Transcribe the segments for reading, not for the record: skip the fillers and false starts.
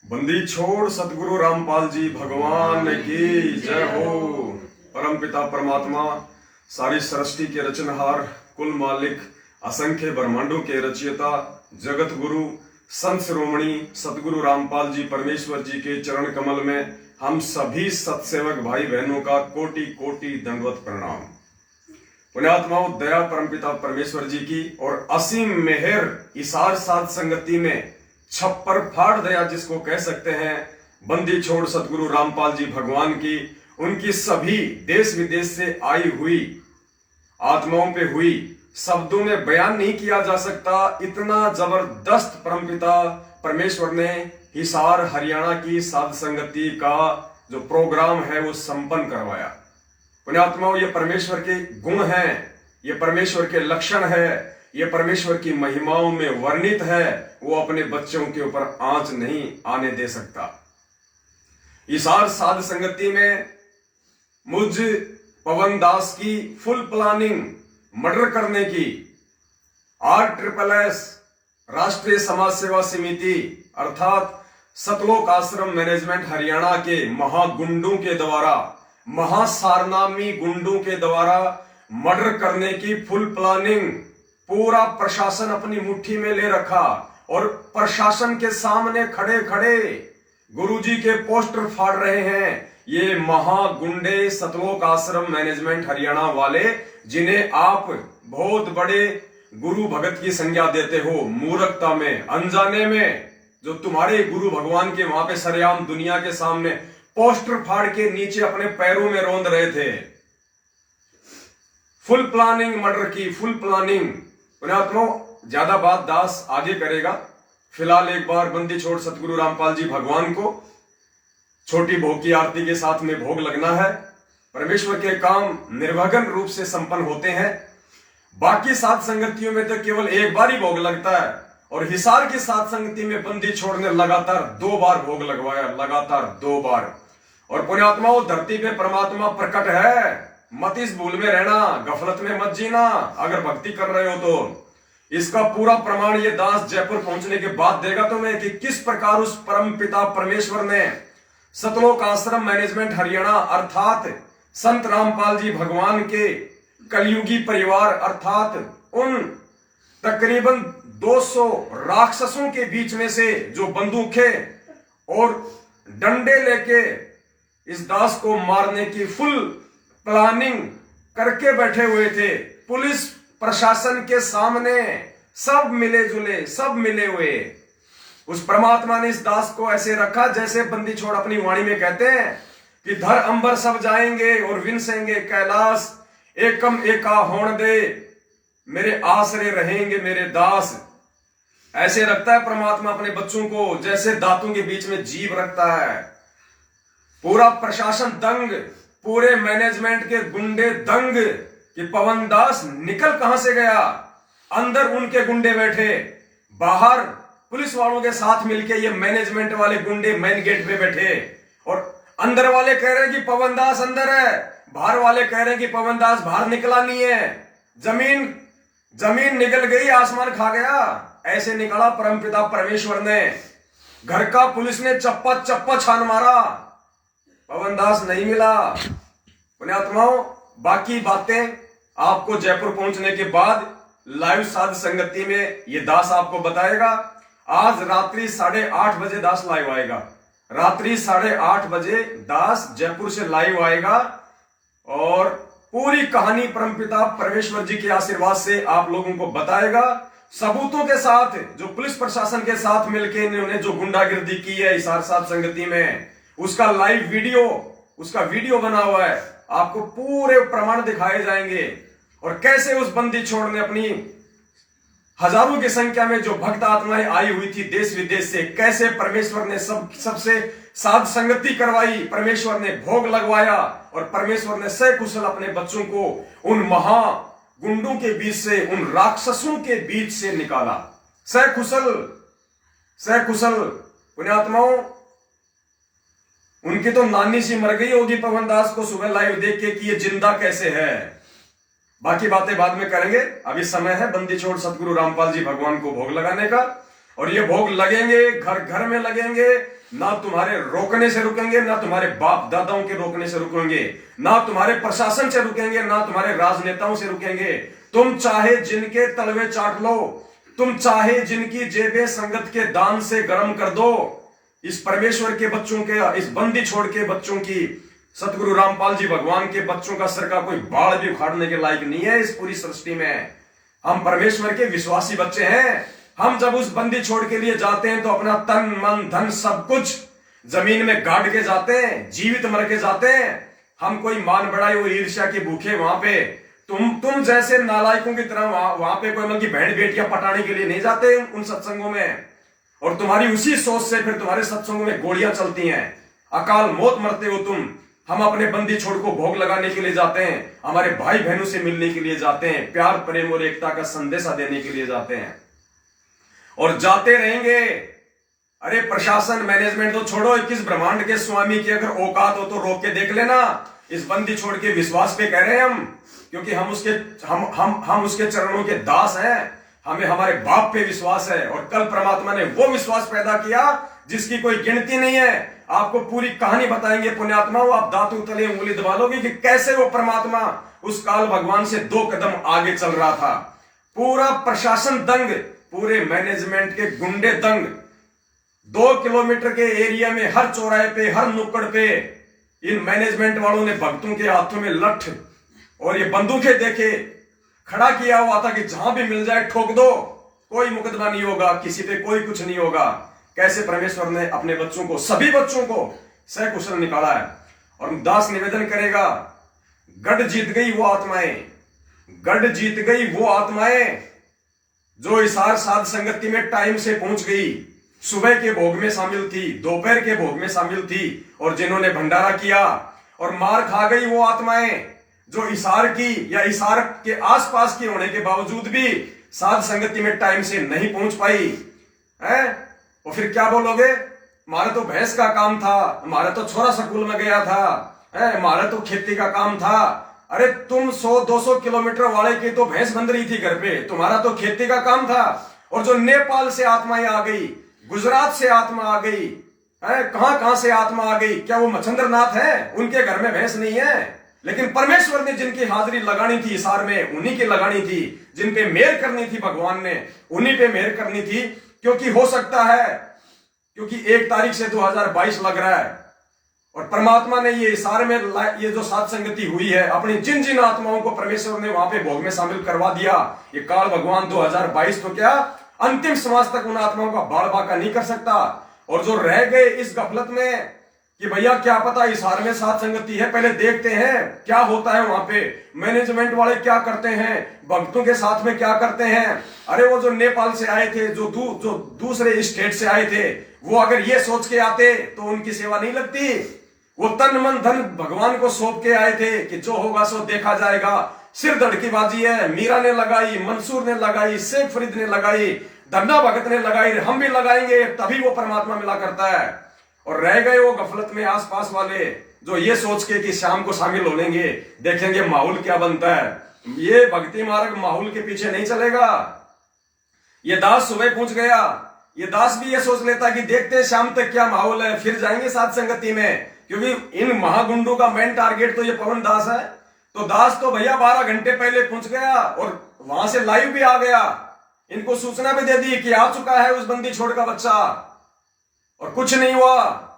बंदी छोड़ सतगुरु रामपाल जी भगवान की जय हो। परम पिता परमात्मा, सारी सृष्टि के रचनहार, कुल मालिक, असंख्य ब्रह्मांडों के रचयिता, जगत गुरु, संत शिरोमणि सतगुरु रामपाल जी परमेश्वर जी के चरण कमल में हम सभी सत्सेवक भाई बहनों का कोटि कोटि दंडवत प्रणाम। पुण्यात्माओं, दया परमपिता परमेश्वर जी की और असीम मेहर इसार साध संगति में छप्पर फाड़ दया जिसको कह सकते हैं, बंदी छोड़ सतगुरु रामपाल जी भगवान की, उनकी सभी देश विदेश से आई हुई आत्माओं पे हुई, शब्दों में बयान नहीं किया जा सकता। इतना जबरदस्त परमपिता परमेश्वर ने हिसार हरियाणा की साध संगति का जो प्रोग्राम है वो संपन्न करवाया। पुण्यात्माओं, ये परमेश्वर के गुण हैं, ये परमेश्वर के लक्षण है, ये परमेश्वर की महिमाओं में वर्णित है। वो अपने बच्चों के ऊपर आंच नहीं आने दे सकता। हिसार साध संगति में मुझ पवन दास की फुल प्लानिंग मर्डर करने की RSSS राष्ट्रीय समाज सेवा समिति अर्थात सतलोक आश्रम मैनेजमेंट हरियाणा के महागुंडों के द्वारा, महासारनामी गुंडों के द्वारा मर्डर करने की फुल प्लानिंग पूरा प्रशासन अपनी मुट्ठी में ले रखा और प्रशासन के सामने खड़े खड़े गुरुजी के पोस्टर फाड़ रहे हैं ये महागुंडे सतलोक आश्रम मैनेजमेंट हरियाणा वाले, जिन्हें आप बहुत बड़े गुरु भगत की संज्ञा देते हो। मूर्खता में, अनजाने में, जो तुम्हारे गुरु भगवान के वहां पे सरेआम दुनिया के सामने पोस्टर फाड़ के नीचे अपने पैरों में रोंद रहे थे। फुल प्लानिंग मर्डर की, फुल प्लानिंग। पुण्यात्माओं, ज्यादा बात दास आगे करेगा। फिलहाल एक बार बंदी छोड़ सतगुरु रामपाल जी भगवान को छोटी भोग की आरती के साथ में भोग लगना है। परमेश्वर के काम निर्विघ्न रूप से संपन्न होते हैं। बाकी सात संगतियों में तो केवल एक बार ही भोग लगता है, और हिसार की सात संगति में बंदी छोड़ ने लगातार 2 बार भोग लगवाया, लगातार 2 बार। और पुण्यात्माओं, धरती पे परमात्मा प्रकट है, मत इस भूल में रहना, गफलत में मत जीना अगर भक्ति कर रहे हो तो। इसका पूरा प्रमाण ये दास जयपुर पहुंचने के बाद देगा तुम्हें कि किस प्रकार उस परम पिता परमेश्वर ने सतलोक आश्रम मैनेजमेंट हरियाणा अर्थात संत रामपाल जी भगवान के कलयुगी परिवार अर्थात उन तकरीबन 200 राक्षसों के बीच में से जो बंदूकें और डंडे लेके इस दास को मारने की फुल प्लानिंग करके बैठे हुए थे। पुलिस प्रशासन के सामने सब मिले जुले, सब मिले हुए। उस परमात्मा ने इस दास को ऐसे रखा जैसे बंदी छोड़ अपनी वाणी में कहते हैं कि धर अंबर सब जाएंगे और विनसेंगे कैलाश, एकम एका होण दे मेरे आसरे रहेंगे मेरे दास। ऐसे रखता है परमात्मा अपने बच्चों को जैसे दांतों के बीच में जीभ रखता है। पूरा प्रशासन दंग, पूरे मैनेजमेंट के गुंडे दंग कि पवन दास निकल कहां से गया। अंदर उनके गुंडे बैठे, बाहर पुलिस वालों के साथ मिलके ये मैनेजमेंट वाले गुंडे मेन गेट पे बैठे, और अंदर वाले कह रहे हैं कि पवन दास अंदर है, बाहर वाले कह रहे हैं कि पवन दास बाहर निकला नहीं है। जमीन निकल गई, आसमान खा गया। ऐसे निकला परमपिता परमेश्वर ने। घर का पुलिस ने चप्पा चप्पा छान मारा, पवन दास नहीं मिला। पुण्यात्माओं, बाकी बातें आपको जयपुर पहुंचने के बाद लाइव साध संगति में ये दास आपको बताएगा। आज रात्रि 8:30 बजे दास लाइव आएगा। रात्रि 8:30 बजे दास जयपुर से लाइव आएगा और पूरी कहानी परमपिता परमेश्वर जी के आशीर्वाद से आप लोगों को बताएगा, सबूतों के साथ। जो पुलिस प्रशासन के साथ मिलकर इन्होंने जो गुंडागिर्दी की है हिसार साध संगति में, उसका लाइव वीडियो, उसका वीडियो बना हुआ है। आपको पूरे प्रमाण दिखाए जाएंगे, और कैसे उस बंदी छोड़ ने अपनी हजारों की संख्या में जो भक्त आत्माएं आई हुई थी देश विदेश से, कैसे परमेश्वर ने सबसे साध संगति करवाई, परमेश्वर ने भोग लगवाया, और परमेश्वर ने सकुशल अपने बच्चों को उन महा गुंडों के बीच से, उन राक्षसों के बीच से निकाला। सकुशल। पुण्यात्माओं, उनकी तो नानी सी मर गई होगी पवन दास को सुबह लाइव देख के कि ये जिंदा कैसे है। बाकी बातें बाद में करेंगे। अभी समय है बंदी छोड़ सतगुरु रामपाल जी भगवान को भोग लगाने का। और ये भोग लगेंगे, घर घर में लगेंगे। ना तुम्हारे रोकने से रुकेंगे, ना तुम्हारे बाप दादाओं के रोकने से रुकेंगे, ना तुम्हारे प्रशासन से रुकेंगे, ना तुम्हारे राजनेताओं से रुकेंगे। तुम चाहे जिनके तलवे चाट लो, तुम चाहे जिनकी जेबें संगत के दान से गर्म कर दो। इस परमेश्वर के बच्चों के, इस बंदी छोड़ के बच्चों की, सतगुरु रामपाल जी भगवान के बच्चों का सर का कोई बाल भी उखाड़ने के लायक नहीं है इस पूरी सृष्टि में। हम परमेश्वर के विश्वासी बच्चे हैं। हम जब उस बंदी छोड़ के लिए जाते हैं तो अपना तन मन धन सब कुछ जमीन में गाड़ के जाते हैं, जीवित मर के जाते हैं। हम कोई मान बढ़ाई और ईर्ष्या के भूखे वहां पे तुम जैसे नालायकों की तरह वहां पे कोई मतलब की बहन बेटियां पटाने के लिए नहीं जाते उन सत्संगों में। और तुम्हारी उसी सोच से फिर तुम्हारे सत्संगों में गोलियां चलती हैं, अकाल मौत मरते हो तुम। हम अपने बंदी छोड़ को भोग लगाने के लिए जाते हैं, हमारे भाई बहनों से मिलने के लिए जाते हैं, प्यार प्रेम और एकता का संदेशा देने के लिए जाते हैं और जाते रहेंगे। अरे प्रशासन मैनेजमेंट तो छोड़ो, किस ब्रह्मांड के स्वामी की अगर औकात हो तो रोक के देख लेना। इस बंदी छोड़ के विश्वास पे कह रहे हैं हम, क्योंकि हम उसके चरणों के दास हैं। हमें हमारे बाप पे विश्वास है और कल परमात्मा ने वो विश्वास पैदा किया जिसकी कोई गिनती नहीं है। आपको पूरी कहानी बताएंगे पुण्यात्माओं, आप दांतों तले उंगली दबा लोगे कि कैसे वो परमात्मा उस काल भगवान से 2 कदम आगे चल रहा था। पूरा प्रशासन दंग, पूरे मैनेजमेंट के गुंडे दंग। 2 किलोमीटर के एरिया में हर चौराहे पे, हर नुक्कड़ पे इन मैनेजमेंट वालों ने भक्तों के हाथों में लठ और ये बंदूकें देके खड़ा किया हुआ था कि जहां भी मिल जाए ठोक दो, कोई मुकदमा नहीं होगा, किसी पे कोई कुछ नहीं होगा। कैसे परमेश्वर ने अपने बच्चों को, सभी बच्चों को सकुशल निकाला है। और दास निवेदन करेगा, गढ़ जीत गई वो आत्माएं, गढ़ जीत गई वो आत्माएं जो इसार साध संगति में टाइम से पहुंच गई, सुबह के भोग में शामिल थी, दोपहर के भोग में शामिल थी और जिन्होंने भंडारा किया। और मार खा गई वो आत्माएं जो इसार की या इसार के आसपास की होने के बावजूद भी साध संगति में टाइम से नहीं पहुंच पाई है। और फिर क्या बोलोगे, हमारा तो भैंस का काम था, हमारा तो छोरा स्कूल में गया था, हमारा तो खेती का काम था। अरे तुम 100-200 किलोमीटर वाले की तो भैंस बंध रही थी घर पे, तुम्हारा तो खेती का काम था। और जो नेपाल से आत्माएं आ गई, गुजरात से आत्मा आ गई, कहां से आत्मा आ गई, क्या वो मच्छंद्रनाथ है? उनके घर में भैंस नहीं है, लेकिन परमेश्वर ने जिनकी हाजिरी लगानी थी इसार में, उन्हीं की लगानी थी। जिन पे मेहर करनी थी भगवान ने, उन्हीं पे मेहर करनी थी। क्योंकि हो सकता है, क्योंकि 1 तारीख से 2022 लग रहा है और परमात्मा ने ये इसार में ये जो साध संगति हुई है, अपनी जिन जिन आत्माओं को परमेश्वर ने वहां पे भोग में शामिल करवा दिया, ये काल भगवान 2022 तो क्या अंतिम समाज तक उन आत्माओं का बाल बाका नहीं कर सकता। और जो रह गए इस गफलत में कि भैया क्या पता इसार में साध संगति है, पहले देखते हैं क्या होता है वहां पे, मैनेजमेंट वाले क्या करते हैं, भक्तों के साथ में क्या करते हैं। अरे वो जो नेपाल से आए थे, जो दूसरे स्टेट से आए थे, वो अगर ये सोच के आते तो उनकी सेवा नहीं लगती। वो तन मन धन भगवान को सौंप के आए थे कि जो होगा सो देखा जाएगा। सिर धड़कीबाजी है, मीरा ने लगाई, मंसूर ने लगाई, शेख फरीद ने लगाई, धन्ना भगत ने लगाई, हम भी लगाएंगे तभी वो परमात्मा मिला करता है। और रह गए वो गफलत में आसपास वाले जो ये सोच के कि शाम को शामिल हो लेंगे, देखेंगे माहौल क्या बनता है। ये भक्ति मार्ग माहौल के पीछे नहीं चलेगा। ये दास सुबह पहुंच गया, ये दास भी ये सोच लेता कि देखते हैं शाम तक क्या माहौल है, फिर जाएंगे साध संगति में। क्योंकि इन महागुंडों का मेन टारगेट तो ये पवन दास है। तो दास तो भैया 12 घंटे पहले पहुंच गया और वहां से लाइव भी आ गया, इनको सूचना भी दे दी कि आ चुका है उस बंदी छोड़ का बच्चा। और कुछ नहीं हुआ।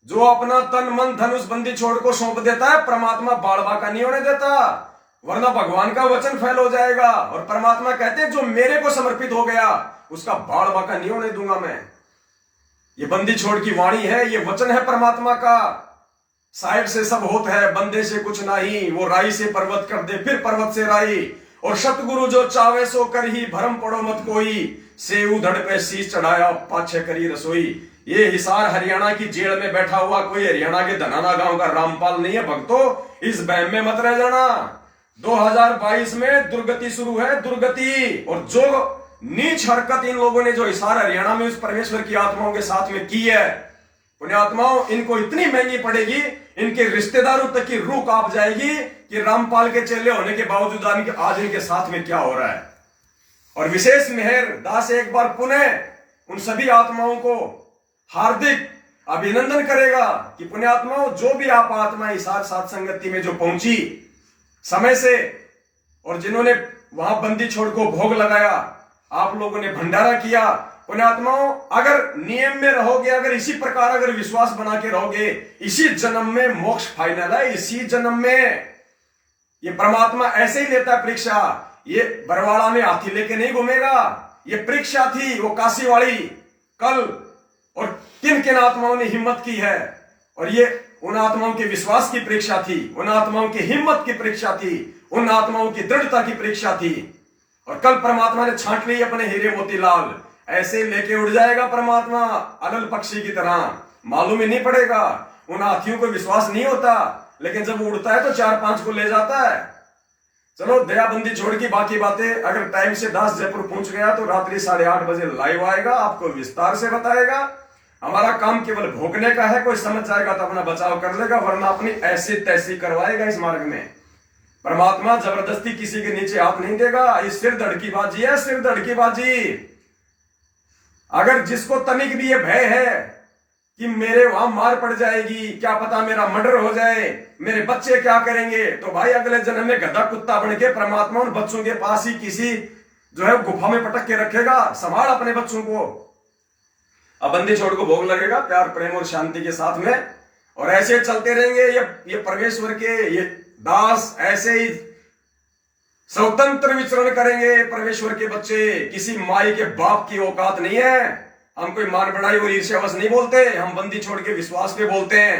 जो अपना तन मन धन उस बंदी छोड़ को सौंप देता है, परमात्मा बाड़वा का नहीं होने देता, वरना भगवान का वचन फैल हो जाएगा। और परमात्मा कहते हैं जो मेरे को समर्पित हो गया उसका बाड़वा का नहीं होने दूंगा मैं। ये बंदी छोड़ की वाणी है, ये वचन है परमात्मा का। साहिब से सब होत है, बंदे से कुछ नहीं, वो राई से पर्वत कर दे, फिर पर्वत से राई। और सतगुरु जो चावे सो कर ही, भरम पड़ो मत कोई, से उधड़ पे शीश चढ़ाया, पाछे करी रसोई। ये हिसार हरियाणा की जेल में बैठा हुआ कोई हरियाणा के धनाना गांव का रामपाल नहीं है भक्तों, इस बहम में मत रह जाना। 2022 में दुर्गति शुरू है, दुर्गति। और जो नीच हरकत इन लोगों ने जो हिसार हरियाणा में उस परमेश्वर की आत्माओं के साथ में की है, पुण्यात्माओं, इनको इतनी महंगी पड़ेगी, इनके रिश्तेदारों तक की रूह कांप जाएगी कि रामपाल के चेले होने के बावजूद आज इनके साथ में क्या हो रहा है। और विशेष मेहर दास एक बार पुनः उन सभी आत्माओं को हार्दिक अभिनंदन करेगा कि पुण्यात्माओं, जो भी आप आत्मा इस साथ संगति में जो पहुंची समय से, और जिन्होंने वहां बंदी छोड़ को भोग लगाया, आप लोगों ने भंडारा किया, पुण्यात्माओं, अगर नियम में रहोगे, अगर इसी प्रकार अगर विश्वास बना के रहोगे, इसी जन्म में मोक्ष फाइनल है। इसी जन्म में ये परमात्मा ऐसे ही लेता है परीक्षा। ये बरवाड़ा में हाथी लेके नहीं घूमेगा। ये परीक्षा थी वो काशी वाली कल, और किन किन आत्माओं ने हिम्मत की है, और ये उन आत्माओं के विश्वास की परीक्षा थी, उन आत्माओं की हिम्मत की परीक्षा थी, उन आत्माओं की दृढ़ता की परीक्षा थी। और कल परमात्मा ने छांट ली अपने हीरे मोतीलाल, ऐसे लेके उड़ जाएगा परमात्मा अलल पक्षी की तरह, मालूम ही नहीं पड़ेगा। उन हाथियों को विश्वास नहीं होता, लेकिन जब उड़ता है तो 4-5 को ले जाता है। चलो दयाबंदी छोड़ की बाकी बातें, अगर टाइम से दास जयपुर पहुंच गया तो रात्रि 8:30 बजे लाइव आएगा, आपको विस्तार से बताएगा। हमारा काम केवल भोगने का है, कोई समझ जाएगा तो अपना बचाव कर लेगा, वरना अपनी ऐसी तैसी करवाएगा। इस मार्ग में परमात्मा जबरदस्ती किसी के नीचे हाथ नहीं देगा। ये सिर धड़की बाजी है, सिर धड़की बाजी। अगर जिसको तनिक भी ये भय है कि मेरे वहां मार पड़ जाएगी, क्या पता मेरा मर्डर हो जाए, मेरे बच्चे क्या करेंगे, तो भाई अगले जन्म में गधा कुत्ता बन के परमात्मा उन बच्चों के पास ही किसी जो है गुफा में पटक के रखेगा। संभाल अपने बच्चों को। अब बंदी छोड़ को भोग लगेगा प्यार प्रेम और शांति के साथ में, और ऐसे चलते रहेंगे। ये परमेश्वर के ये दास ऐसे ही स्वतंत्र विचरण करेंगे। परमेश्वर के बच्चे, किसी माई के बाप की औकात नहीं है। हम कोई मान बढ़ाई और ईर्ष्यावश नहीं बोलते, हम बंदी छोड़ के विश्वास पे बोलते हैं।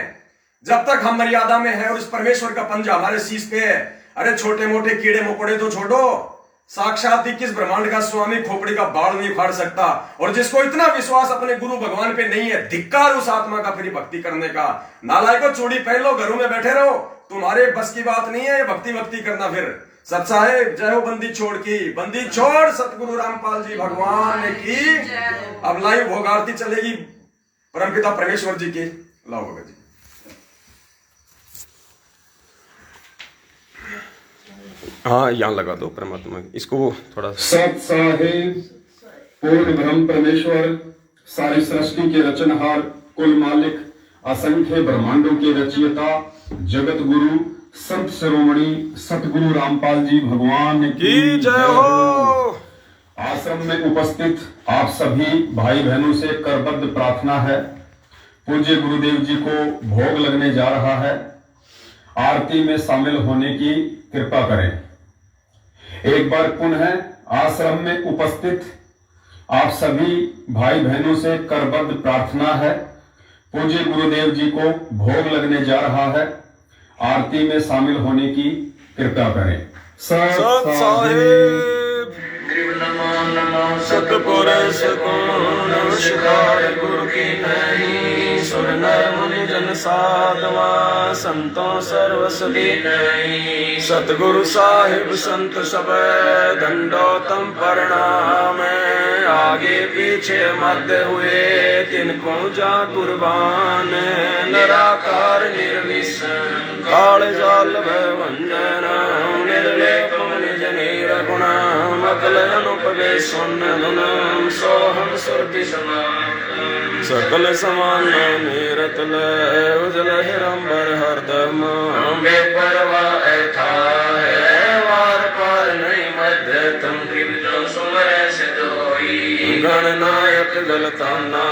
जब तक हम मर्यादा में है और इस परमेश्वर का पंजा हमारे शीश पे है, अरे छोटे मोटे कीड़े मकोड़े तो छोड़ो, साक्षात 21 ब्रह्मांड का स्वामी खोपड़ी का बाल नहीं उखाड़ सकता। और जिसको इतना विश्वास अपने गुरु भगवान पे नहीं है, धिक्कार उस आत्मा का फिर भक्ति करने का। नालायकों, चूड़ी पहन लो, घरों में बैठे रहो, तुम्हारे बस की बात नहीं है भक्ति करना। फिर सत साहेब जय हो बंदी छोड़ की। बंदी छोड़ सतगुरु रामपाल जी भगवान की। अब लाइव भोग आरती चलेगी परमपिता परमेश्वर जी की। लाओ भगत जी। हाँ, यहाँ लगा दो परमात्मा, इसको थोड़ा। सत साहेब पूर्ण ब्रह्म परमेश्वर, सारी सृष्टि के रचनहार, कुल मालिक, असंख्य ब्रह्मांडों के रचयिता, जगत गुरु संत शिरोमणि सतगुरु रामपाल जी भगवान की जय हो। आश्रम में उपस्थित आप सभी भाई बहनों से करबद्ध प्रार्थना है, पूज्य गुरुदेव जी को भोग लगने जा रहा है, आरती में शामिल होने की कृपा करें। एक बार पुनः आश्रम में उपस्थित आप सभी भाई बहनों से करबद्ध प्रार्थना है, पूज्य गुरुदेव जी को भोग लगने जा रहा है, आरती में शामिल होने की कृपा करें। सत साहिब सतपुरुष नमस्कार गुरु की नहीं, सुर नर मुनि जन साधवा संतों सर्वसदी नहीं। सतगुरु साहिब संत सब दंडोतम प्रणाम, आगे पीछे मध्य हुए तिनको जा कुर्बान। निराकार निर्विशन काल जाल भंजन, निर्लेपम निज निर्गुण अकल अनुपवेश धुनम सोहम सुरभि समान। सकल समान निरतल उजल हिरंबर हरदम, बेपरवा ऐथा है वार पार नहीं मध्य तुम। सुमर से दोई गणनायक गलताना,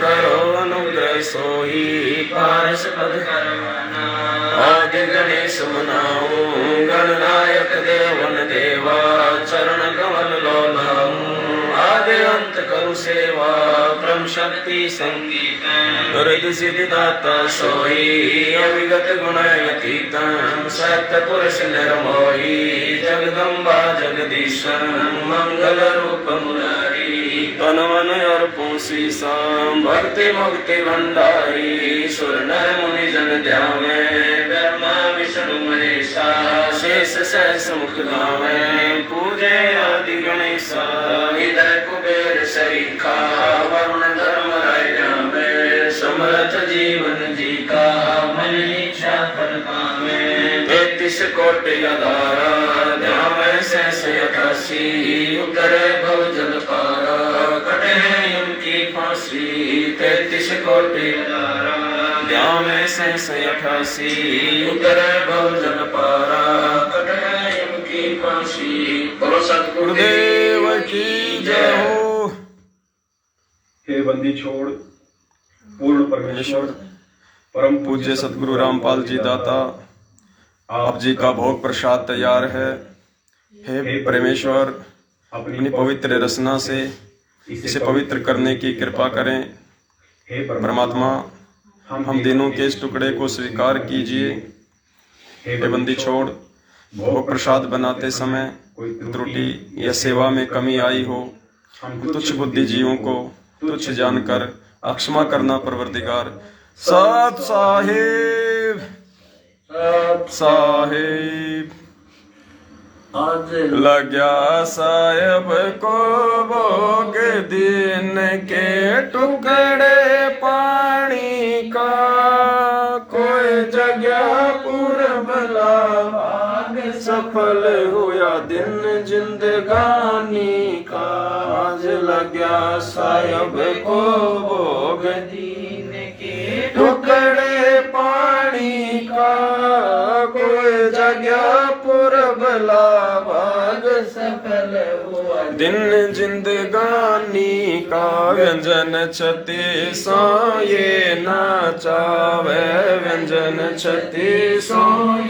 करो अनुग्रह सोई पारस पद करवाना। आदि गणेश मनाऊं गणनायक देवन देवा, चरण कमल लोलाऊं आदि अंत करूं सेवा। ब्रह्म शक्ति संगीतम हृदय सिद्धि दाता सोई, अविगत गुण अतीतम सत्य पुरुष निर्मोही। जगदम्बा जगदीशम मंगल रूप मुरारी, तन मन अर्पण शीशम भक्ति मुक्ति भंडारी। सुर नर मुनि जन ध्यावे, ब्रह्मा विष्णु महेशा, शेष सहस मुख गावे। पूजे आदि गणेशा, हृदय कुबेर सरीखा, वरुण धर्म राय जावे। समर्थ जीवन जी का, मन इच्छा फल पावे। 33 कोटि अधारा, ध्यावे सहस 88, उतरे भव जल पारा। कटे उनकी 84 33 कोटि ब्यामे सहस 88 उतरे बहुजन पारा की फांसी। बोलो सतगुरुदेव की जय हो। हे बंदी छोड़ पूर्ण परमेश्वर परम पूज्य सतगुरु रामपाल जी दाता, आप जी का भोग प्रसाद तैयार है। हे परमेश्वर, अपनी पवित्र रचना से इसे पवित्र करने की कृपा करें। हे परमात्मा, हम दिनों के इस टुकड़े को स्वीकार कीजिए। हे बंदी छोड़, भोग प्रसाद बनाते समय कोई त्रुटि या सेवा में कमी आई हो, तुच्छ बुद्धि जीवों को तुच्छ जानकर अक्षमा करना परवरदिगार। सत साहिब, सत साहिब। लग्या साहेब को भोग दिन के टुकड़े पानी का, कोई जगह पूरब लाग सफल हुआ दिन जिंदगानी का। आज लग्या साहेब को भोग दिन के टुकड़े पानी का, कोई जगह पूरब लाग सफल हुआ दिन जिंदगानी का। व्यंजन 36 ये नाचावे, व्यंजन 36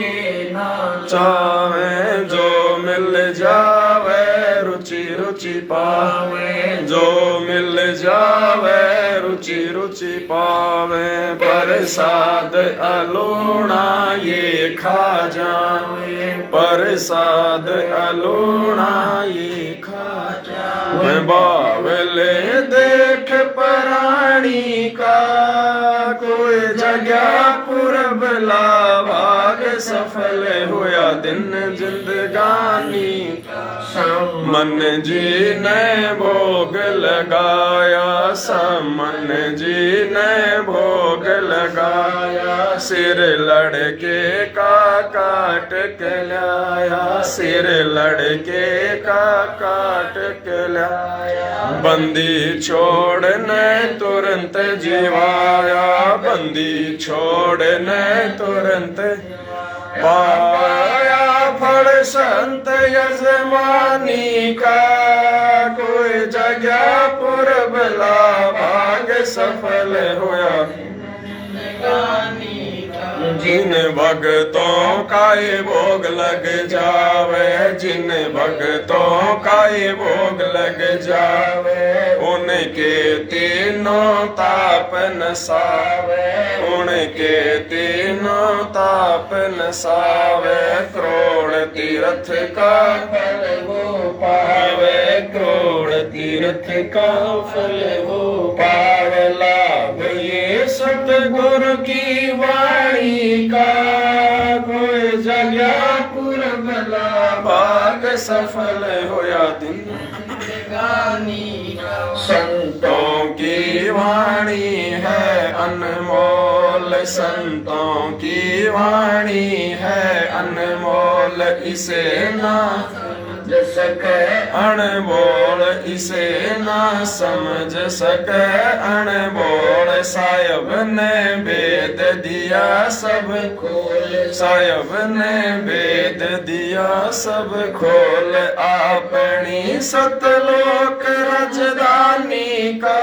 ये नाचावे। जो मिल जावे रुचि रुचि पावे, जो मिल जावे रुचि रुचि पावे। प्रसाद अलोना ये खा जावे, प्रसाद अलोना ये खा जावे। बावले देख प्राणी का, कोई जगह पूरब लाभाग सफल हुआ दिन जिंदगानी। मन जी ने भोग लगाया, समन जी ने भोग लगाया। सिर लड़के का काट के लाया, सिर लड़के का काट के लाया। बंदी छोड़ने तुरंत जीवाया, बंदी छोड़ने तुरंत पाया। फल संत यजमानी का, कोई जगह पूरब लाभाग सफल हुआ। जिन भक्तों का ये भोग लग जावे, जिन भक्तों का ये भोग लग जावे। उनके तीनों ताप नसावे, उनके तीनों ताप नसावे। करोड़ तीर्थ का फल वो पावे, करोड़ तीर्थ का फल वो पावे। लाभ ये सतगुरु की वाणी का, कोई जगह पूरब लाभाग सफल होया दिन जिंदगानी का। संतों की वाणी है अनमोल, संतों की वाणी है अनमोल। इसे ना समझ सके अनमोल, इसे ना समझ सके अनमोल। साहिब ने वेद दिया सब खोल, साहिब ने वेद दिया सब खोल। अपनी सतलोक राजधानी का,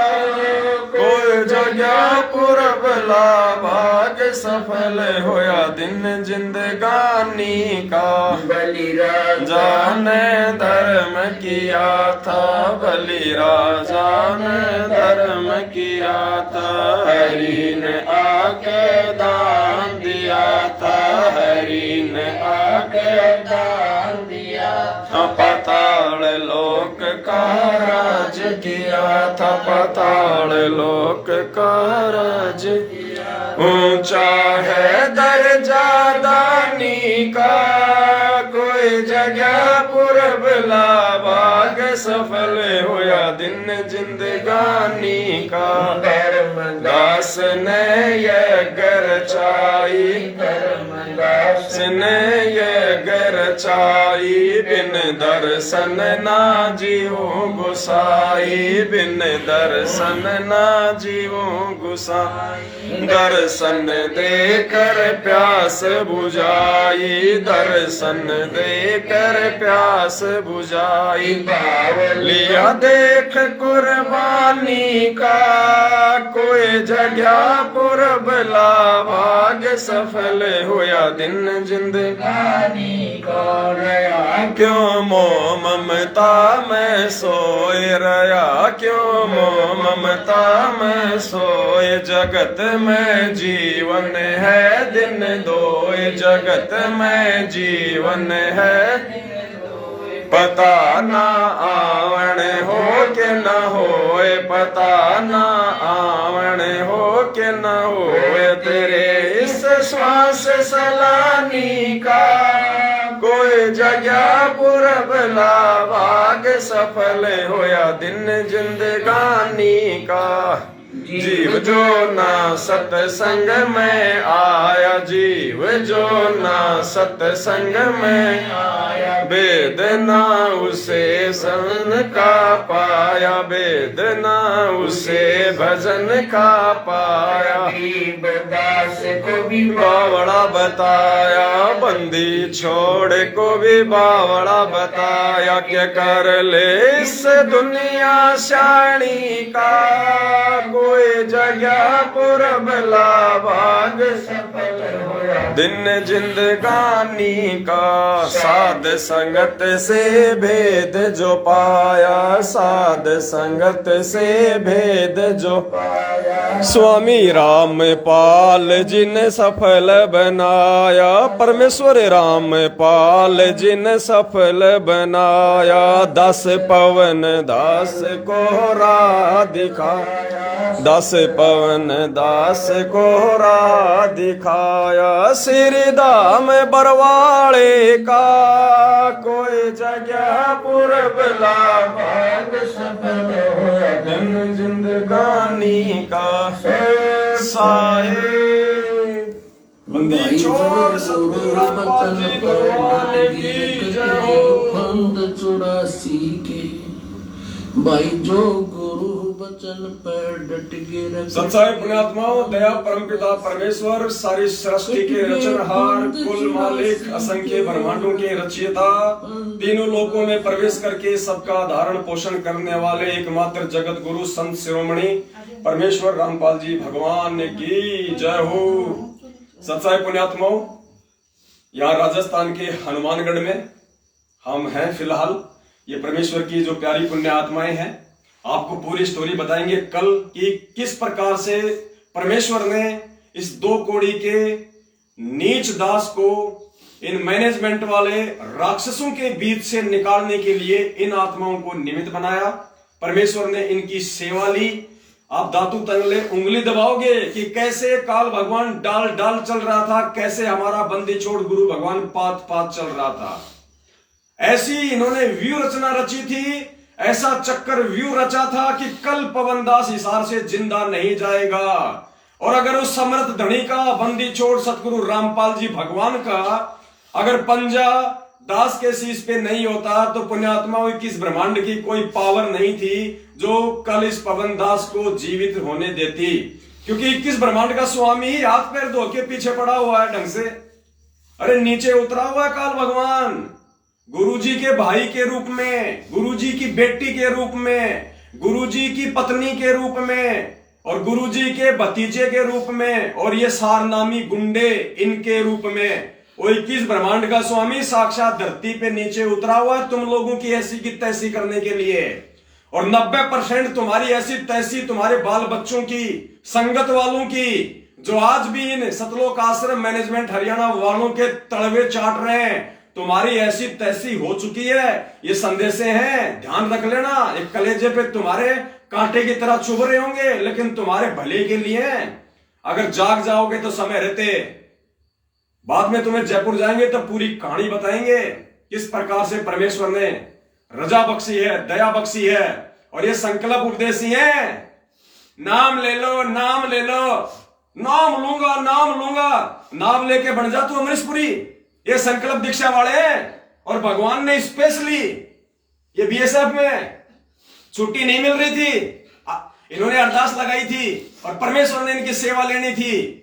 कोई जगह पूरब लाभाग सफल होया दिन जिंदगानी का। बलि राजा ने धर्म किया था, बलि राजा ने धर्म किया था। हरि ने आके दान दिया था, हरि ने आके दान दिया था। पाताल लोक का राज किया था, पाताल लोक का राज। ऊंचा है दर्जा दानी का, कोई जगह पूरब लाभाग सफल होया दिन जिंदगानी का। धर्मदास ने ये गर चाई, धर्मदास ने ये गरचाई, बिन दर्शन ना जीवो गुसाई, बिन दर्शन ना जीवो गुसाई। दर्शन देकर प्यास बुझाई, दर्शन देकर प्यास बुझाई। लिया देख कुर्बानी का, कोई जगह पुरब लाभाग सफल होया दिन जिंदगानी का। क्यों मोह ममता में सोए रया, क्यों मोह ममता में सोए। जगत में जीवन है दिन दोए, जगत में जीवन है पता ना आवण हो के न होए, पता ना आवण हो के न होए। तेरे इस श्वास सलानी का, कोई जगह पुरब लाभाग सफल होया दिन जिंदगानी का। जीव जो ना सत्संग में आया, जीव जो ना सत्संग में आया। वेद ना उसे सन का पाया, वेद ना उसे भजन का पाया। दास को भी बावड़ा बताया, बंदी छोड़ को भी बावड़ा बताया। क्या कर ले इस दुनिया शानी का, कोई जगह पुरब लाभाग सफल होया दिन जिंदगानी का। साध संगत से भेद जो पाया, साध संगत से भेद जो पाया। स्वामी राम पाल जिन सफल बनाया, परमेश्वर राम पाल जिन सफल बनाया। दस पवन दास को राह दिखाया, दस पवन दास को राह दिखाया। श्री धाम बरवाड़े का, कोई जगह पुरब लाभाग सफल होया दिन जिंदगानी का। साए बंदी छोड़ सतगुरु रामपाल जी भगवान की जय हो। फंद 84 के भाई जो गुरु वचन पर डट के सच्चाई पुण्यात्माओं, दया परमपिता परमेश्वर, सारी सृष्टि के रचनहार, कुल मालिक, असंख्य ब्रह्मांडों के रचयिता, तीनों लोकों में प्रवेश करके सबका धारण पोषण करने वाले एकमात्र जगत गुरु संत शिरोमणि परमेश्वर रामपाल जी भगवान की जय हो। सच्चाई पुण्यात्माओं, यहाँ राजस्थान के हनुमानगढ़ में हम हैं फिलहाल। ये परमेश्वर की जो प्यारी पुण्य आत्माएं हैं, आपको पूरी स्टोरी बताएंगे कल कि किस प्रकार से परमेश्वर ने इस 2 कौड़ी के नीच दास को इन मैनेजमेंट वाले राक्षसों के बीच से निकालने के लिए इन आत्माओं को निमित्त बनाया। परमेश्वर ने इनकी सेवा ली। आप दातू तंगले उंगली दबाओगे कि कैसे काल भगवान डाल डाल चल रहा था, कैसे हमारा बंदी छोड़ गुरु भगवान पात पात चल रहा था। ऐसी इन्होंने व्यू रचना रची थी, ऐसा चक्कर व्यू रचा था कि कल पवनदास हिसार से जिंदा नहीं जाएगा। और अगर उस समर्थ धनी का, बंदी छोड़ सतगुरु रामपाल जी भगवान का अगर पंजा दास के शीश पे नहीं होता तो पुण्यात्माओं किस ब्रह्मांड की कोई पावर नहीं थी जो कल इस पवन दास को जीवित होने देती। क्योंकि किस ब्रह्मांड का स्वामी ही हाथ पैर धो के पीछे पड़ा हुआ है ढंग से। अरे नीचे उतरा हुआ काल भगवान गुरुजी के भाई के रूप में, गुरुजी की बेटी के रूप में, गुरुजी की पत्नी के रूप में और गुरुजी के भतीजे के रूप में और ये सारनामी गुंडे इनके रूप में। वो 21 ब्रह्मांड का स्वामी साक्षात धरती पे नीचे उतरा हुआ है तुम लोगों की ऐसी की तैसी करने के लिए। और 90% तुम्हारी ऐसी तैसी तुम्हारे बाल बच्चों की, संगत वालों की, जो आज भी इन सतलोक आश्रम मैनेजमेंट हरियाणा वालों के तलवे चाट रहे हैं, तुम्हारी ऐसी तैसी हो चुकी है। ये संदेशे हैं, ध्यान रख लेना। एक कलेजे पे तुम्हारे कांटे की तरह चुभ रहे होंगे लेकिन तुम्हारे भले के लिए। अगर जाग जाओगे तो समय रहते, बाद में तुम्हें जयपुर जाएंगे तो पूरी कहानी बताएंगे किस प्रकार से परमेश्वर ने रजा बख्शी है, दया बख्शी है। और ये संकल्प उपदेशी है, नाम ले लो, नाम ले लो। नाम लूंगा नाम लूंगा, नाम लेके बन जा तू अमरीशपुरी। ये संकल्प दीक्षा वाले हैं और भगवान ने स्पेशली ये बीएसएफ में छुट्टी नहीं मिल रही थी, इन्होंने अरदास लगाई थी और परमेश्वर ने इनकी सेवा लेनी थी।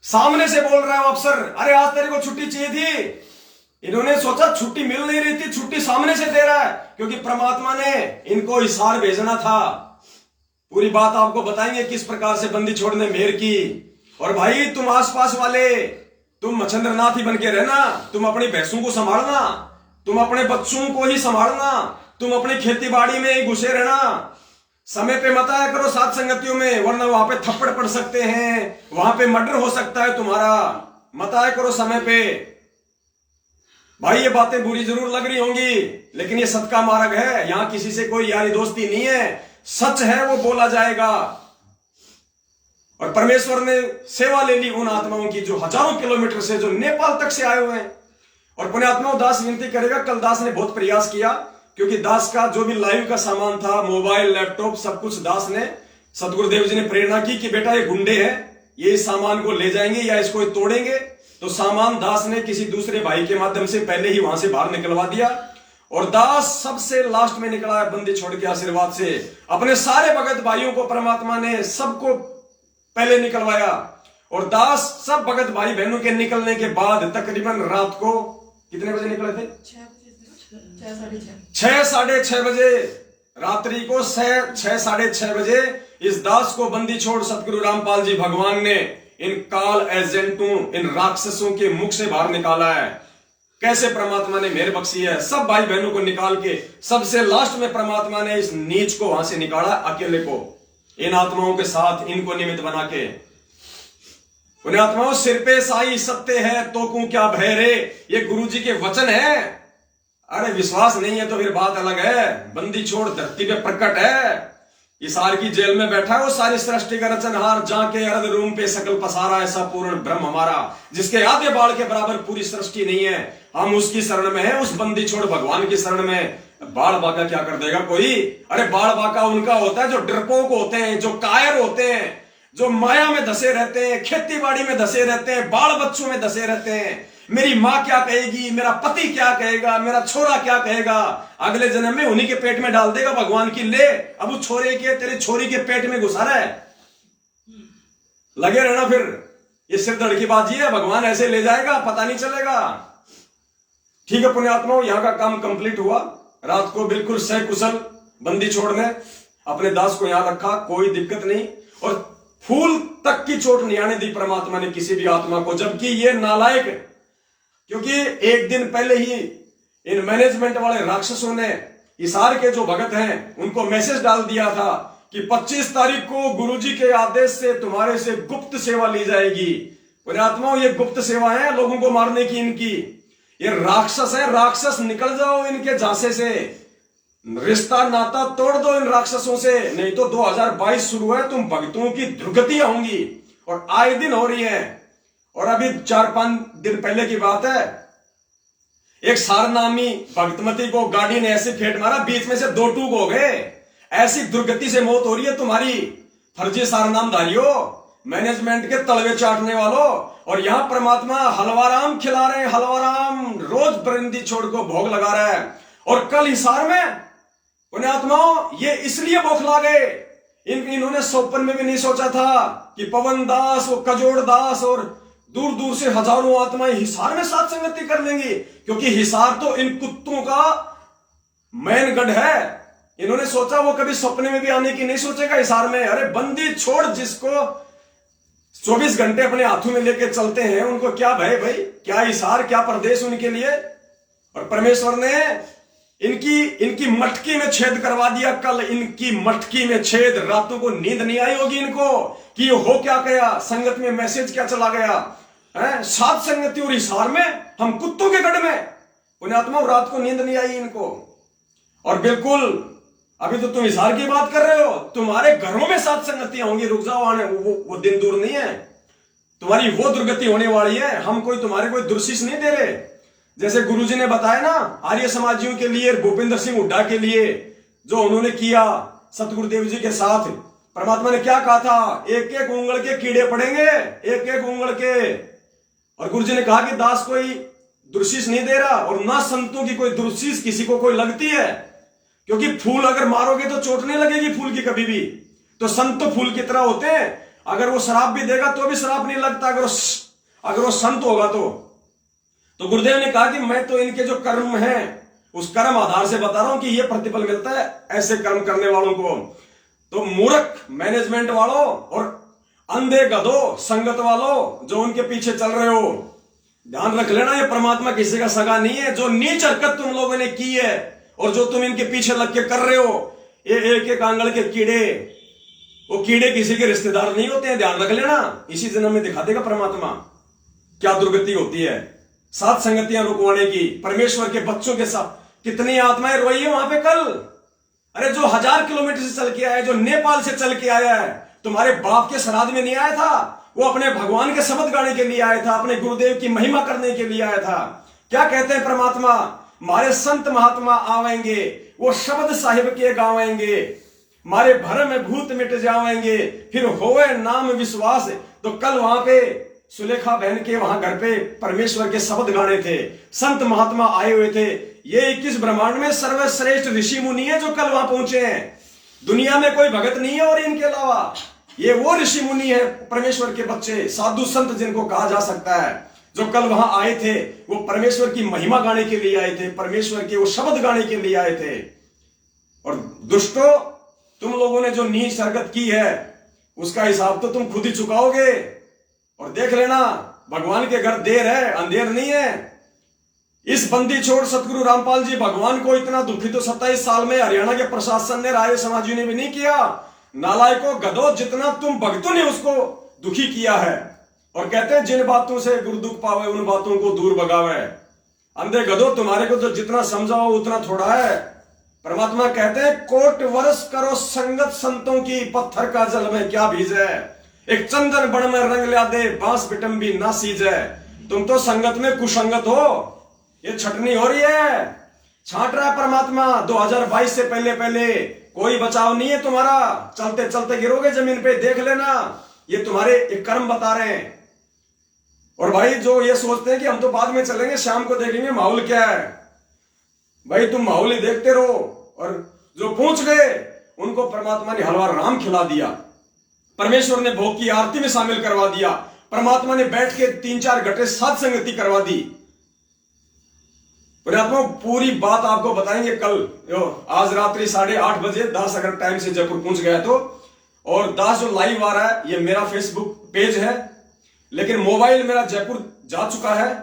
सामने से बोल रहा है वो अफसर, अरे आज तेरे को छुट्टी चाहिए थी। इन्होंने सोचा छुट्टी मिल नहीं रही थी, छुट्टी सामने से दे रहा है क्योंकि परमात्मा ने इनको हिसार भेजना था। पूरी बात आपको बताएंगे किस प्रकार से बंदी छोड़ने मेहर की। और भाई तुम आसपास वाले, तुम मच्छंद्रनाथ ही बन के रहना, तुम अपनी भैंसों को संभालना, तुम अपने बच्चों को ही संभालना, तुम अपनी खेती बाड़ी में ही घुसे रहना। समय पे मत आया करो साथ संगतियों में, वरना वहां पे थप्पड़ पड़ सकते हैं, वहां पे मर्डर हो सकता है तुम्हारा। मत आया करो समय पे। भाई ये बातें बुरी जरूर लग रही होंगी, लेकिन ये सत्य का मार्ग है। यहां किसी से कोई यारी दोस्ती नहीं है, सच है वो बोला जाएगा। और परमेश्वर ने सेवा ले ली उन आत्माओं की जो हजारों किलोमीटर से, जो नेपाल तक से आए हुए हैं। और पुण्यात्माओं, दास विनती करेगा, कल दास ने बहुत प्रयास किया क्योंकि दास का जो भी लाइव का सामान था, मोबाइल, लैपटॉप, सब कुछ दास ने, सतगुरुदेव जी ने प्रेरणा की कि बेटा ये गुंडे हैं, ये इस सामान को ले जाएंगे या इसको तोड़ेंगे। तो सामान दास ने किसी दूसरे भाई के माध्यम से पहले ही वहां से बाहर निकलवा दिया और दास सबसे लास्ट में निकला है बंदी छोड़ के आशीर्वाद से। अपने सारे भगत भाइयों को परमात्मा ने सबको पहले निकलवाया और दास सब भगत भाई बहनों के निकलने के बाद तकरीबन रात को कितने बजे निकले थे? 6-6:30 बजे रात्रि को 6-6:30 बजे इस दास को बंदी छोड़ सतगुरु रामपाल जी भगवान ने इन काल एजेंटों, इन राक्षसों के मुख से बाहर निकाला है। कैसे परमात्मा ने मेहर बख्शी है, सब भाई बहनों को निकाल के सबसे लास्ट में परमात्मा ने इस नीच को वहां से निकाला, अकेले को, इन आत्माओं के साथ इनको निमित्त बना के। उन्हें आत्माओं, सिर पे साई सत्य है तो को क्या भय रे, ये गुरु जी के वचन है। अरे विश्वास नहीं है तो फिर बात अलग है। बंदी छोड़ धरती पे प्रकट है, हिसार की जेल में बैठा है वो सारी सृष्टि का रचनहार, जाके अर्ध रूम पे सकल पसारा, ऐसा पूर्ण ब्रह्म हमारा, जिसके आधे बाल के बराबर पूरी सृष्टि नहीं है। हम उसकी शरण में है, उस बंदी छोड़ भगवान की शरण में। बाल बाका क्या कर देगा कोई? अरे बाल बाका उनका होता है जो डरपोक होते हैं, जो कायर होते हैं, जो माया में धसे रहते हैं, खेती बाड़ी में धसे रहते हैं, बाल बच्चों में धसे रहते हैं। मेरी माँ क्या कहेगी, मेरा पति क्या कहेगा, मेरा छोरा क्या कहेगा, अगले जन्म में उन्हीं के पेट में डाल देगा भगवान की। ले अब उस छोरे के, तेरे छोरी के पेट में घुसा रहा है, लगे रहना। फिर ये सिर्फ धड़की बाजी है, भगवान ऐसे ले जाएगा, पता नहीं चलेगा। ठीक है पुण्यात्माओं, यहां का काम कंप्लीट हुआ। रात को बिल्कुल सकुशल बंदी छोड़ने अपने दास को यहां रखा, कोई दिक्कत नहीं, और फूल तक की चोट नहीं आने दी परमात्मा ने किसी भी आत्मा को। जबकि ये नालायक, क्योंकि एक दिन पहले ही इन मैनेजमेंट वाले राक्षसों ने हिसार के जो भगत हैं उनको मैसेज डाल दिया था कि 25 तारीख को गुरुजी के आदेश से तुम्हारे से गुप्त सेवा ली जाएगी। पुण्यात्माओं, ये गुप्त सेवा है लोगों को मारने की इनकी। ये राक्षस है, राक्षस निकल जाओ इनके झांसे से, रिश्ता नाता तोड़ दो इन राक्षसों से, नहीं तो 2022 शुरू है, तुम भक्तों की दुर्गतियां होंगी और आए दिन हो रही है। और अभी 4-5 दिन पहले की बात है, एक सारनामी भक्तमती को गाड़ी ने ऐसे फेंट मारा, बीच में से 2 टूक हो गए। ऐसी दुर्गति से मौत हो रही है तुम्हारी, फर्जी सारनामधारियों, मैनेजमेंट के तलवे चाटने वालों। और यहां परमात्मा हलवाराम खिला रहे हैं, हलवाराम रोज बंदी छोड़ को भोग लगा रहा है। और कल हिसार में पुण्यात्माओं ये इसलिए बौखला गए, इन्होंने सोपन में भी नहीं सोचा था कि पवन दास, वो कजोड़ दास और दूर दूर से हजारों आत्माएं हिसार में साथ संगति कर लेंगी, क्योंकि हिसार तो इन कुत्तों का मैन गढ़ है। इन्होंने सोचा वो कभी सपने में भी आने की नहीं सोचेगा हिसार में। अरे बंदी छोड़ जिसको 24 घंटे अपने हाथों में लेके चलते हैं, उनको क्या भय भाई, क्या हिसार, क्या प्रदेश उनके लिए। और परमेश्वर ने इनकी मटकी में छेद करवा दिया। कल इनकी मटकी में छेद, रातों को नींद नहीं आई होगी इनको कि ये हो क्या गया, संगत में मैसेज क्या चला गया है, सात संगति और हिसार में, हम कुत्तों के गढ़ में। पुण्यात्मा, रात को नींद नहीं आई इनको। और बिल्कुल अभी तो तुम हिसार की बात कर रहे हो, तुम्हारे घरों में सात संगतियां होंगी, रुक जाओ आने, वो दिन दूर नहीं है, तुम्हारी वो दुर्गति होने वाली है। हम तुम्हारे कोई दुर्शिष नहीं दे रहे। जैसे गुरुजी ने बताया ना आर्य समाजियों के लिए, भूपेंद्र सिंह हुड्डा के लिए, जो उन्होंने किया सतगुरुदेव जी के साथ, परमात्मा ने क्या कहा था, एक एक उंगल के कीड़े पड़ेंगे, एक एक उंगल के। और गुरु जी ने कहा कि दास कोई दुर्शीष नहीं दे रहा, और ना संतों की कोई दुर्शीष किसी को कोई लगती है, क्योंकि फूल अगर मारोगे तो चोट नहीं लगेगी फूल की कभी भी। तो संत तो फूल की तरह होते हैं, अगर वो शराब भी देगा तो भी शराब नहीं लगता, अगर वो संत होगा तो गुरुदेव ने कहा कि मैं तो इनके जो कर्म हैं उस कर्म आधार से बता रहा हूं कि ये प्रतिफल मिलता है ऐसे कर्म करने वालों को। तो मूर्ख मैनेजमेंट वालों और अंधे गधों संगत वालों जो उनके पीछे चल रहे हो, ध्यान रख लेना, ये परमात्मा किसी का सगा नहीं है। जो नीच हरकत तुम लोगों ने की है और जो तुम इनके पीछे लग के कर रहे हो, ये एक एक आंगल के कीड़े, वो कीड़े किसी के रिश्तेदार नहीं होते हैं, ध्यान रख लेना। इसी जन्म में दिखा देगा परमात्मा क्या दुर्गति होती है। सात संगतियां रुकवाने की, परमेश्वर के बच्चों के साथ कितनी आत्माएं रोई है वहां पे कल। अरे जो 1000 किलोमीटर से चल के आया है, जो नेपाल से चल के आया है, तुम्हारे बाप के श्राद्ध में नहीं आया था, वो अपने भगवान के शब्द गाने के लिए आया था, अपने गुरुदेव की महिमा करने के लिए आया था। क्या कहते हैं परमात्मा, मारे संत महात्मा आवेंगे, वो शब्द साहिब के गावेंगे, मारे भरम में भूत मिट जावेंगे, फिर होवे नाम विश्वास। तो कल वहां पे सुलेखा बहन के वहां घर पे परमेश्वर के शब्द गाने थे, संत महात्मा आए हुए थे। ये 21 ब्रह्मांड में सर्वश्रेष्ठ ऋषि मुनि है जो कल वहां पहुंचे हैं। दुनिया में कोई भगत नहीं है और इनके अलावा ये वो ऋषि मुनि है, परमेश्वर के बच्चे, साधु संत जिनको कहा जा सकता है, जो कल वहां आए थे। वो परमेश्वर की महिमा गाने के लिए आए थे, परमेश्वर के वो शब्द गाने के लिए आए थे। और दुष्टों, तुम लोगों ने जो नीच हरकत की है उसका हिसाब तो तुम खुद ही चुकाओगे। और देख लेना, भगवान के घर देर है, अंधेर नहीं है। इस बंदी छोड़ सतगुरु रामपाल जी भगवान को इतना दुखी तो 27 साल में हरियाणा के प्रशासन ने, राय समाजी ने भी नहीं किया। नालायकों गधों, जितना तुम भक्तों ने उसको दुखी किया है। और कहते हैं जिन बातों से गुरु दुख पावे उन बातों को दूर भगावे। अंधे गधों, तुम्हारे को तो जितना समझाओ उतना थोड़ा है। परमात्मा कहते हैं कोट वर्ष करो संगत संतों की, पत्थर का जल में क्या भीजे, एक चंदन बण में रंग ला दे, बांस बिटम भी ना सीजे। तुम तो संगत में कुसंगत हो, ये छटनी हो रही है, छांट रहा है परमात्मा। 2022 से पहले कोई बचाव नहीं है तुम्हारा, चलते चलते गिरोगे जमीन पे, देख लेना। ये तुम्हारे एक कर्म बता रहे हैं। और भाई जो ये सोचते हैं कि हम तो बाद में चलेंगे, शाम को देखेंगे माहौल क्या है, भाई तुम माहौल ही देखते रहो। और जो पहुंच गए उनको परमात्मा ने हलवा राम खिला दिया, परमेश्वर ने भोग की आरती में शामिल करवा दिया, परमात्मा ने बैठ के 3-4 घंटे साथ संगति करवा दी। परमात्मा पूरी बात आपको बताएंगे कल। आज रात्रि 8:30 बजे दास अगर टाइम से जयपुर पहुंच गया तो। और दास जो लाइव आ रहा है ये मेरा फेसबुक पेज है, लेकिन मोबाइल मेरा जयपुर जा चुका है।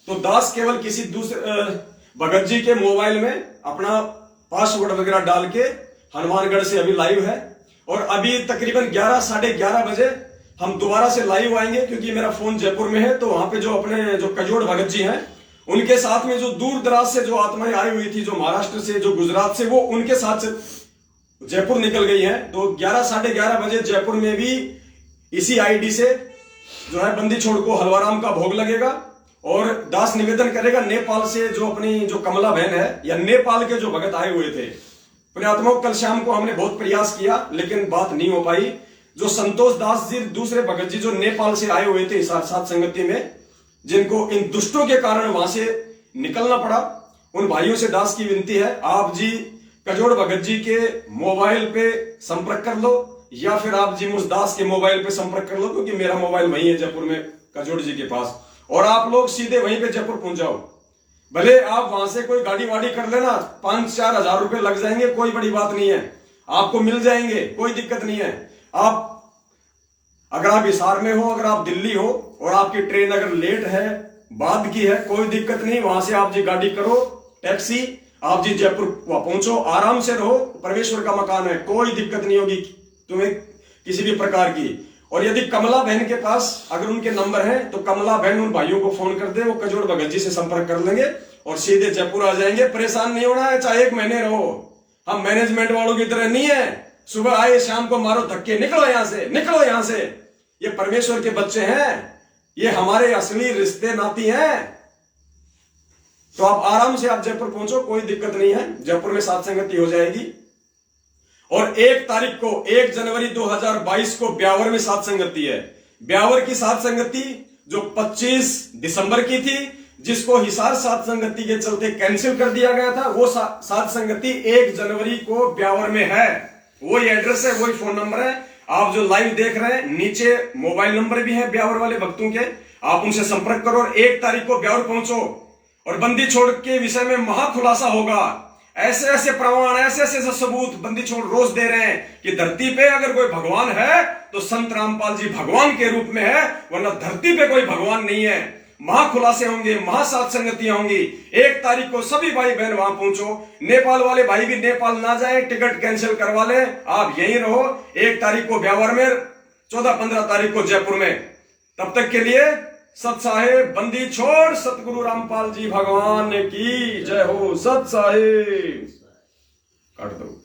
तो दास केवल किसी दूसरे भगत जी के मोबाइल में अपना पासवर्ड वगैरह डाल के हनुमानगढ़ से अभी लाइव है। और अभी तकरीबन 11 साढ़े 11 बजे हम दोबारा से लाइव आएंगे, क्योंकि मेरा फोन जयपुर में है। तो वहां पे जो अपने जो कजोड़ भगत जी हैं उनके साथ में जो दूर दराज से जो आत्माएं आई हुई थी, जो महाराष्ट्र से, जो गुजरात से, वो उनके साथ से जयपुर निकल गई हैं। तो 11 साढ़े 11 बजे जयपुर में भी इसी आईडी से जो है बंदी छोड़ को हलवाराम का भोग लगेगा। और दास निवेदन करेगा नेपाल से जो अपनी जो कमला बहन है, या नेपाल के जो भगत आए हुए थे पुण्यात्माओं, कल शाम को हमने बहुत प्रयास किया लेकिन बात नहीं हो पाई। जो संतोष दास जी दूसरे भगत जी जो नेपाल से आए हुए थे साथ संगति में, जिनको इन दुष्टों के कारण वहां से निकलना पड़ा, उन भाइयों से दास की विनती है, आप जी कजोड़ भगत जी के मोबाइल पे संपर्क कर लो, या फिर आप जी मुझ दास के मोबाइल पे संपर्क कर लो, क्योंकि मेरा मोबाइल वही है जयपुर में कजोड़ जी के पास। और आप लोग सीधे वहीं पे जयपुर पहुंच जाओ। भले आप वहां से कोई गाड़ी वाड़ी कर लेना, 5-4 हजार रुपए लग जाएंगे, कोई बड़ी बात नहीं है, आपको मिल जाएंगे, कोई दिक्कत नहीं है। आप अगर आप हिसार में हो, अगर आप दिल्ली हो और आपकी ट्रेन अगर लेट है, बाद की है, कोई दिक्कत नहीं, वहां से आप जी गाड़ी करो, टैक्सी, आप जी जयपुर वहां पहुंचो, आराम से रहो, परमेश्वर का मकान है, कोई दिक्कत नहीं होगी तुम्हें किसी भी प्रकार की। और यदि कमला बहन के पास अगर उनके नंबर हैं तो कमला बहन उन भाइयों को फोन कर दे, वो कजोड़ भगत जी से संपर्क कर लेंगे और सीधे जयपुर आ जाएंगे। परेशान नहीं होना है, चाहे 1 महीने रहो, हम मैनेजमेंट वालों की तरह नहीं है, सुबह आए शाम को मारो धक्के, निकलो यहां से, निकलो यहां से। ये परमेश्वर के बच्चे हैं, ये हमारे असली रिश्ते नाती हैं। तो आप आराम से आप जयपुर पहुंचो, कोई दिक्कत नहीं है, जयपुर में साथ संगति हो जाएगी। और 1 तारीख को 1 जनवरी 2022 को ब्यावर में सात संगति है। ब्यावर की सात संगति जो 25 दिसंबर की थी, जिसको हिसार सात संगति के चलते कैंसिल कर दिया गया था, वो सात संगति 1 जनवरी को ब्यावर में है। वही एड्रेस है, वही फोन नंबर है। आप जो लाइव देख रहे हैं, नीचे मोबाइल नंबर भी है ब्यावर वाले भक्तों के, आप उनसे संपर्क करो और 1 तारीख को ब्यावर पहुंचो और बंदी छोड़ के विषय में महाखुलासा होगा। ऐसे ऐसे प्रमाण, ऐसे ऐसे सबूत बंदी छोड़ रोज दे रहे हैं कि धरती पे अगर कोई भगवान है तो संत रामपाल जी भगवान के रूप में है, वरना धरती पे कोई भगवान नहीं है। महाखुलासे होंगे, महासात संगतियां होंगी। 1 तारीख को सभी भाई बहन वहां पहुंचो। नेपाल वाले भाई भी नेपाल ना जाए, टिकट कैंसिल करवा ले, आप यहीं रहो। 1 तारीख को ब्यावर में, 14-15 तारीख को जयपुर में। तब तक के लिए सत साहेब, बंदी छोड़ सतगुरु रामपाल जी भगवान की जय हो। सत साहेब काट दो।